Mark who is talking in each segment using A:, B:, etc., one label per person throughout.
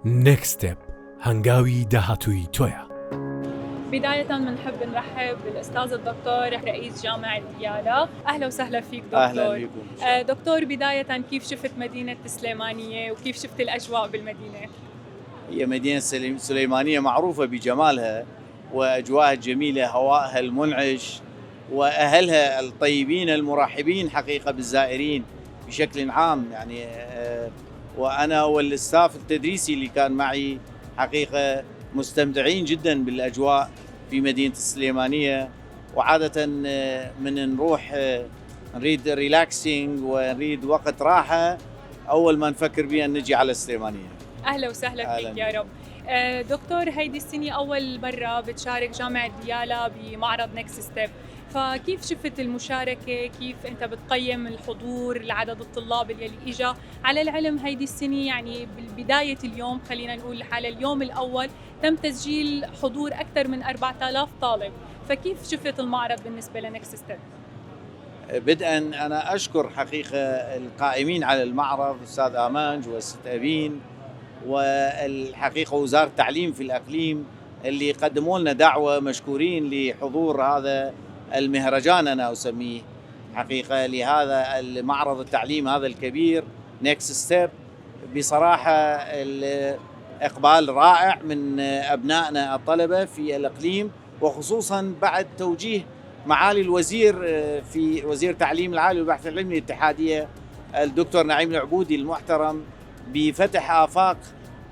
A: نيكست ستيب هنغاوي داهاتوي تويا.
B: بداية بنحب نرحب بالأستاذ الدكتور رئيس جامعة ديالا. أهلا وسهلا فيك دكتور.
C: أهلا بكم.
B: دكتور، بداية كيف شفت مدينة السليمانية وكيف شفت الأجواء بالمدينة؟
C: هي مدينة سليمانية معروفة بجمالها وأجواءها الجميلة، هوائها المنعش وأهلها الطيبين المرحبين حقيقة بالزائرين بشكل عام. يعني وأنا والستاف التدريسي اللي كان معي حقيقة مستمتعين جدا بالأجواء في مدينة السليمانية. وعادة من نروح نريد ريلاكسينج ونريد وقت راحة، أول ما نفكر بها نجي على السليمانية.
B: أهلا وسهلا فيك يا رب. دكتور، هيدي السنة أول مرة بتشارك جامعة ديالا بمعرض نيكست ستيب، فكيف شفت المشاركة؟ كيف أنت بتقيم الحضور، لعدد الطلاب اللي إجا؟ على العلم هيدي السنة يعني بالبداية اليوم، خلينا نقول على اليوم الأول تم تسجيل حضور أكثر من 4000 طالب، فكيف شفت المعرض بالنسبة لنيكست ستيب؟
C: بدءا أنا أشكر حقيقة القائمين على المعرض، الأستاذ آمانج والست أبين، والحقيقة وزارة التعليم في الأقليم اللي قدموا لنا دعوة، مشكورين لحضور هذا المهرجان أنا أسميه حقيقة لهذا المعرض التعليم هذا الكبير نيكست ستيب. بصراحة الإقبال رائع من أبنائنا الطلبة في الأقليم، وخصوصا بعد توجيه معالي الوزير في وزير التعليم العالي والبحث العلمي الاتحادية الدكتور نعيم العبودي المحترم بفتح آفاق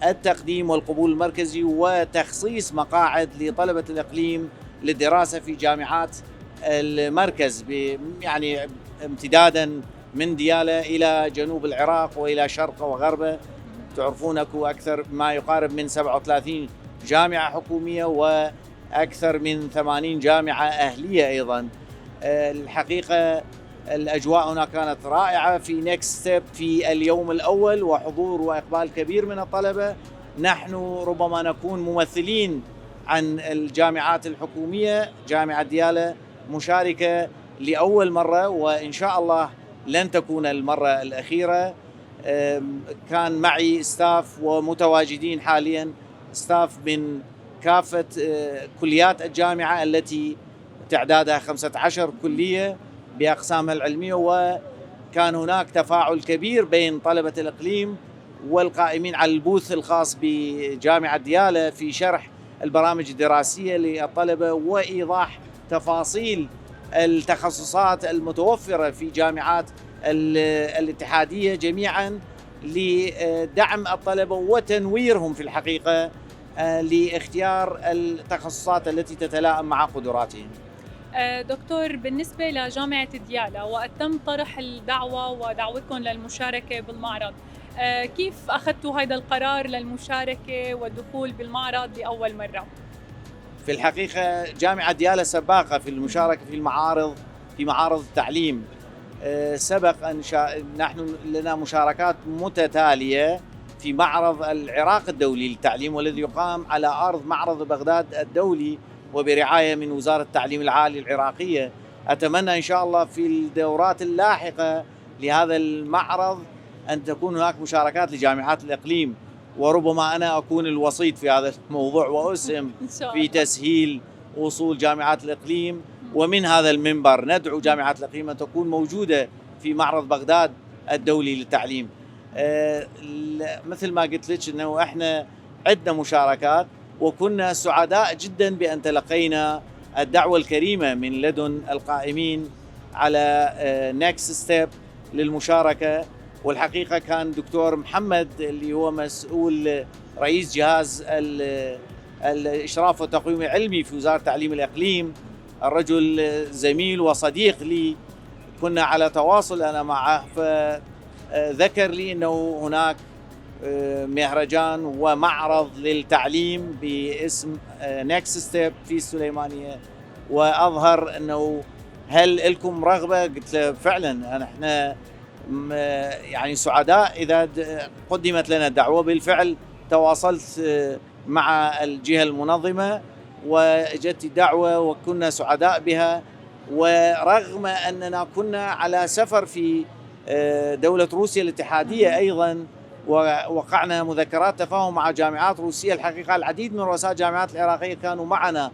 C: التقديم والقبول المركزي وتخصيص مقاعد لطلبة الإقليم للدراسة في جامعات المركز، يعني امتدادا من ديالى إلى جنوب العراق وإلى شرقه وغربه. تعرفون أكو أكثر ما يقارب من 37 جامعة حكومية وأكثر من 80 جامعة أهلية أيضا. الحقيقة الأجواء هنا كانت رائعة في نيكست ستيب في اليوم الأول، وحضور وإقبال كبير من الطلبة. نحن ربما نكون ممثلين عن الجامعات الحكومية. جامعة ديالا مشاركة لأول مرة، وإن شاء الله لن تكون المرة الأخيرة. كان معي ستاف ومتواجدين حاليا ستاف من كافة كليات الجامعة التي تعدادها 15 كلية بأقسامها العلمية، وكان هناك تفاعل كبير بين طلبة الإقليم والقائمين على البوث الخاص بجامعة ديالا في شرح البرامج الدراسية للطلبة وإيضاح تفاصيل التخصصات المتوفرة في جامعات الاتحادية جميعا لدعم الطلبة وتنويرهم في الحقيقة لاختيار التخصصات التي تتلائم مع قدراتهم.
B: دكتور، بالنسبة لجامعة ديالا وقت تم طرح الدعوة ودعوتكم للمشاركة بالمعرض، كيف أخذتوا هذا القرار للمشاركة والدخول بالمعرض لأول مرة؟
C: في الحقيقة جامعة ديالا سباقة في المشاركة في معارض التعليم. سبق أن نحن لنا مشاركات متتالية في معرض العراق الدولي للتعليم، والذي يقام على أرض معرض بغداد الدولي وبرعاية من وزارة التعليم العالي العراقية. أتمنى إن شاء الله في الدورات اللاحقة لهذا المعرض أن تكون هناك مشاركات لجامعات الإقليم، وربما أنا أكون الوسيط في هذا الموضوع وأسهم في تسهيل وصول جامعات الإقليم. ومن هذا المنبر ندعو جامعات الإقليم أن تكون موجودة في معرض بغداد الدولي للتعليم. مثل ما قلت لك أنه إحنا عندنا مشاركات، وكنا سعداء جدا بأن تلقينا الدعوة الكريمة من لدن القائمين على نيكست ستيب للمشاركة. والحقيقة كان دكتور محمد اللي هو مسؤول رئيس جهاز الإشراف والتقويم العلمي في وزارة تعليم الإقليم، الرجل زميل وصديق لي، كنا على تواصل أنا معه، فذكر لي أنه هناك مهرجان ومعرض للتعليم باسم نيكست ستيب في السليمانية، وأظهر أنه هل لكم رغبة؟ قلت له فعلا احنا يعني سعداء إذا قدمت لنا الدعوة. بالفعل تواصلت مع الجهة المنظمة وجت الدعوة وكنا سعداء بها. ورغم أننا كنا على سفر في دولة روسيا الاتحادية أيضا ووقعنا مذكرات تفاهم مع جامعات روسية. الحقيقة العديد من رؤساء الجامعات العراقية كانوا معنا،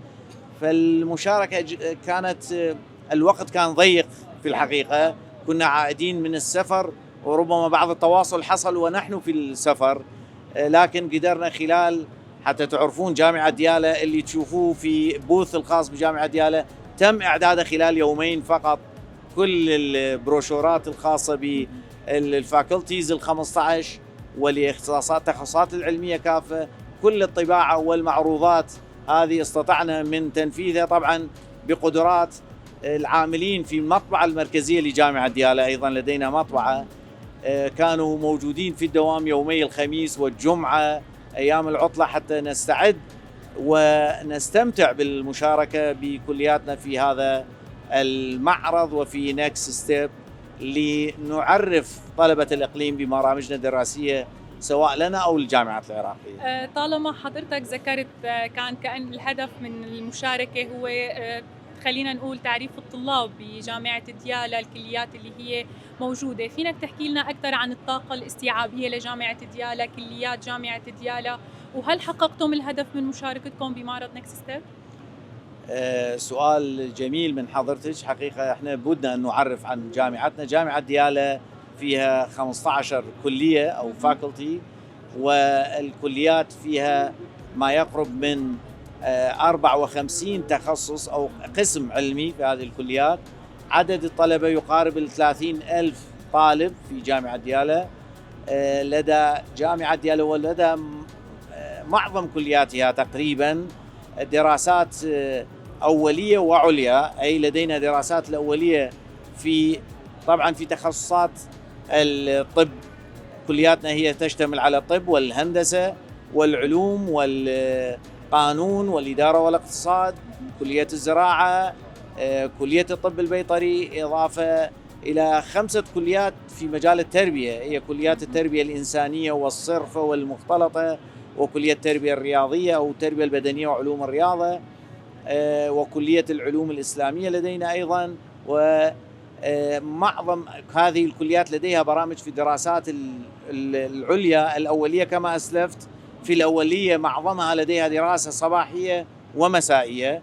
C: فالمشاركة كانت الوقت كان ضيق في الحقيقة، كنا عائدين من السفر وربما بعض التواصل حصل ونحن في السفر، لكن قدرنا خلال، حتى تعرفون جامعة ديالى اللي تشوفوه في بوث الخاص بجامعة ديالى تم إعداده خلال يومين فقط، كل البروشورات الخاصة بالفاكولتيز ال15 والاختصاصات تخصصات العلمية كافة، كل الطباعة والمعروضات هذه استطعنا من تنفيذها طبعا بقدرات العاملين في المطبعة المركزية لجامعة ديالى. أيضا لدينا مطبعة كانوا موجودين في الدوام يومي الخميس والجمعة أيام العطلة حتى نستعد ونستمتع بالمشاركة بكلياتنا في هذا المعرض وفي نكست ستيب لنعرف طلبة الإقليم ببرامجنا الدراسية سواء لنا أو للجامعات العراقية.
B: طالما حضرتك ذكرت كأن الهدف من المشاركة هو خلينا نقول تعريف الطلاب بجامعة ديالى الكليات اللي هي موجودة، فينك تحكي لنا أكثر عن الطاقة الاستيعابية لجامعة ديالى، كليات جامعة ديالى، وهل حققتم الهدف من مشاركتكم بمعرض نكست ستيب؟
C: سؤال جميل من حضرتك. حقيقة احنا بدنا أن نعرف عن جامعتنا. جامعة ديالى فيها 15 كلية أو فاكولتي، والكليات فيها ما يقرب من 54 تخصص أو قسم علمي في هذه الكليات. عدد الطلبة يقارب 30,000 طالب في جامعة ديالى. لدى جامعة ديالى ولدى معظم كلياتها تقريبا دراسات أولية وعليا، أي لدينا دراسات الأولية طبعا في تخصصات الطب. كلياتنا هي تشتمل على الطب والهندسة والعلوم والقانون والإدارة والاقتصاد، كلية الزراعة، كلية الطب البيطري، إضافة إلى 5 كليات في مجال التربية، هي كليات التربية الإنسانية والصرفة والمختلطة، وكلية التربية الرياضية أو التربية البدنية وعلوم الرياضة، وكلية العلوم الإسلامية لدينا أيضا. ومعظم هذه الكليات لديها برامج في الدراسات العليا الأولية كما أسلفت. في الأولية معظمها لديها دراسة صباحية ومسائية،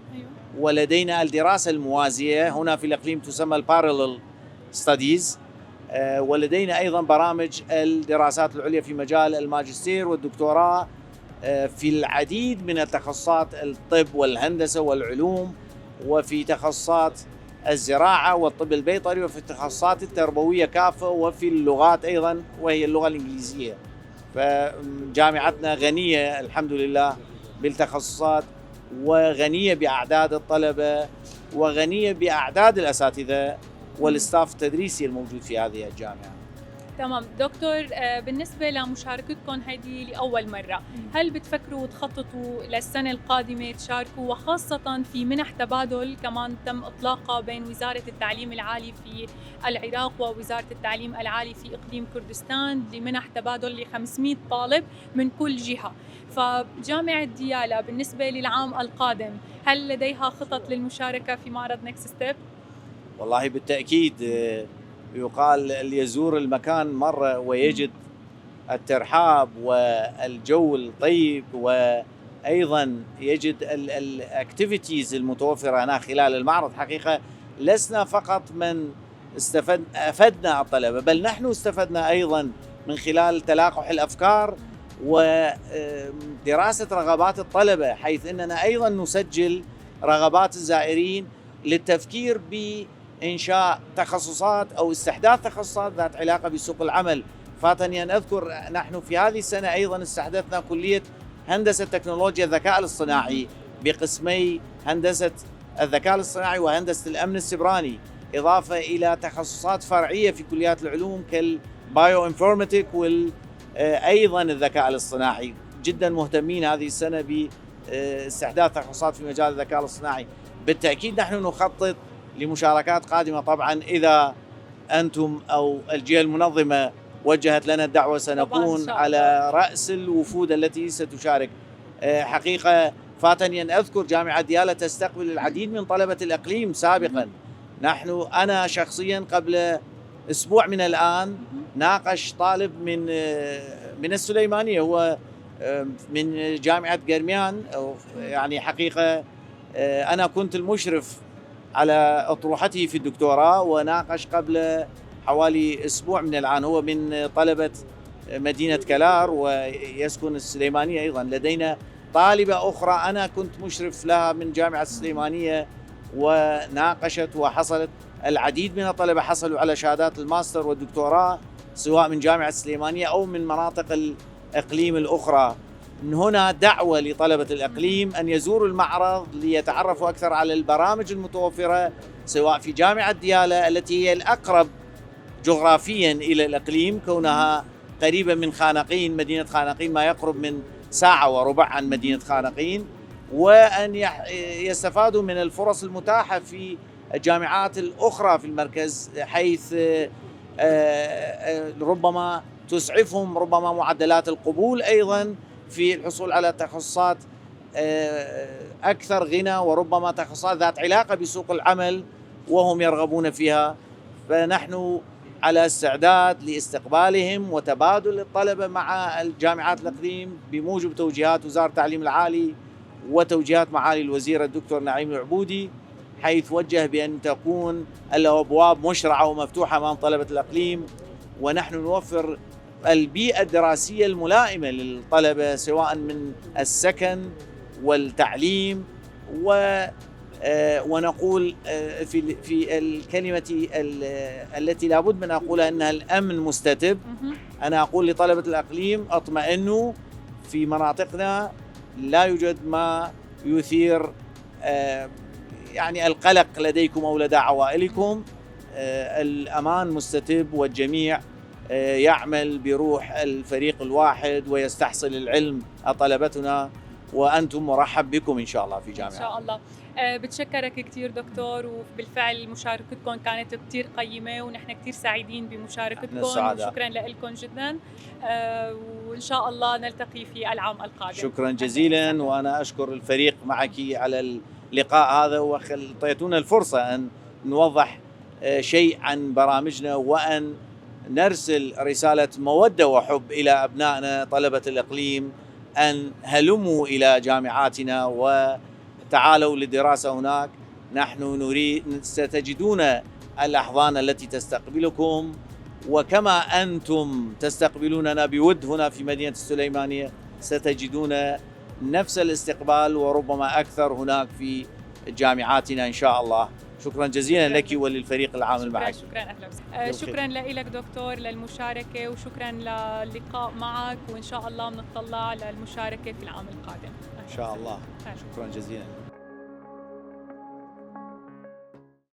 C: ولدينا الدراسة الموازية هنا في الإقليم تسمى البارلل ستاديز، ولدينا أيضا برامج الدراسات العليا في مجال الماجستير والدكتوراه في العديد من التخصصات، الطب والهندسة والعلوم، وفي تخصصات الزراعة والطب البيطري، وفي التخصصات التربوية كافة، وفي اللغات أيضا وهي اللغة الإنجليزية. فجامعتنا غنية الحمد لله بالتخصصات، وغنية بأعداد الطلبة، وغنية بأعداد الأساتذة والستاف التدريسي الموجود في هذه الجامعة.
B: تمام دكتور، بالنسبة لمشاركتكم هذه لأول مرة، هل بتفكروا وتخططوا للسنة القادمة تشاركوا، وخاصة في منح تبادل كمان تم إطلاقها بين وزارة التعليم العالي في العراق ووزارة التعليم العالي في إقليم كردستان لمنح تبادل ل 500 طالب من كل جهة، فجامعة ديالى بالنسبة للعام القادم هل لديها خطط للمشاركة في معرض نكست ستيب؟
C: والله بالتأكيد، يقال اللي يزور المكان مرة ويجد الترحاب والجو الطيب، وأيضا يجد الأكتيفيتيز المتوفرة هنا خلال المعرض. حقيقة لسنا فقط من أفدنا الطلبة، بل نحن استفدنا أيضا من خلال تلاقح الأفكار ودراسة رغبات الطلبة، حيث أننا أيضا نسجل رغبات الزائرين للتفكير بإنشاء تخصصات أو استحداث تخصصات ذات علاقة بسوق العمل. فاتني أن أذكر نحن في هذه السنة أيضا استحدثنا كلية هندسة تكنولوجيا الذكاء الاصطناعي بقسمي هندسة الذكاء الاصطناعي وهندسة الأمن السيبراني، إضافة إلى تخصصات فرعية في كليات العلوم كالبايو انفورماتيك أيضا الذكاء الاصطناعي. جدا مهتمين هذه السنة باستحداث تخصصات في مجال الذكاء الاصطناعي. بالتأكيد نحن نخطط لمشاركات قادمة، طبعا إذا أنتم أو الجهة المنظمة وجهت لنا الدعوة سنكون على رأس الوفود التي ستشارك. حقيقة فاتني أن أذكر جامعة ديالى تستقبل العديد من طلبة الإقليم سابقا. أنا شخصيا قبل أسبوع من الآن ناقش طالب من السليمانية، هو من جامعة قرميان. يعني حقيقة أنا كنت المشرف على أطروحته في الدكتوراه، وناقش قبل حوالي أسبوع من الآن. هو من طلبة مدينة كلار ويسكن السليمانية أيضا. لدينا طالبة أخرى أنا كنت مشرف لها من جامعة السليمانية، وناقشت وحصلت العديد من الطلبة حصلوا على شهادات الماستر والدكتوراه سواء من جامعة السليمانية أو من مناطق الإقليم الأخرى. من هنا دعوة لطلبة الإقليم أن يزوروا المعرض ليتعرفوا أكثر على البرامج المتوفرة سواء في جامعة ديالى التي هي الأقرب جغرافيا إلى الإقليم، كونها قريبة من خانقين، مدينة خانقين ما يقرب من ساعة وربع عن مدينة خانقين، وأن يستفادوا من الفرص المتاحة في الجامعات الأخرى في المركز، حيث ربما تسعفهم ربما معدلات القبول أيضا في الحصول على تخصصات أكثر غنى، وربما تخصصات ذات علاقة بسوق العمل وهم يرغبون فيها. فنحن على استعداد لاستقبالهم وتبادل الطلبة مع الجامعات الإقليم بموجب توجيهات وزارة التعليم العالي وتوجيهات معالي الوزير الدكتور نعيم العبودي، حيث وجه بأن تكون الأبواب مشرعة ومفتوحة أمام طلبة الإقليم، ونحن نوفر البيئة الدراسية الملائمة للطلبة سواء من السكن والتعليم ونقول في الكلمة التي لابد من أقولها أنها الأمن مستتب. أنا أقول لطلبة الإقليم اطمئنوا، في مناطقنا لا يوجد ما يثير يعني القلق لديكم أو لدى عوائلكم. الأمان مستتب، والجميع يعمل بروح الفريق الواحد ويستحصل العلم طلبتنا، وأنتم مرحب بكم إن شاء الله في جامعة.
B: إن شاء الله. بتشكرك كثير دكتور، وبالفعل مشاركتكم كانت كثير قيمة، ونحن كثير سعيدين بمشاركتكم، وشكرا لكم جدا. وإن شاء الله نلتقي في العام القادم.
C: شكرا جزيلا، وأنا أشكر الفريق معك على اللقاء هذا، وأعطيتونا الفرصة أن نوضح شيء عن برامجنا، وأن نرسل رسالة مودة وحب إلى أبنائنا طلبة الإقليم أن هلموا إلى جامعاتنا وتعالوا للدراسة هناك. نحن نريد، ستجدون الأحضان التي تستقبلكم، وكما أنتم تستقبلوننا بود هنا في مدينة السليمانية ستجدون نفس الاستقبال وربما أكثر هناك في جامعاتنا إن شاء الله. شكرا جزيلا لك وللفريق العامل معك.
B: شكرا أهلا وسهلا. شكرا لك دكتور للمشاركة، وشكرا للقاء معك، وإن شاء الله بنطلع للمشاركة في العام القادم.
C: إن شاء الله. شكرا جزيلا.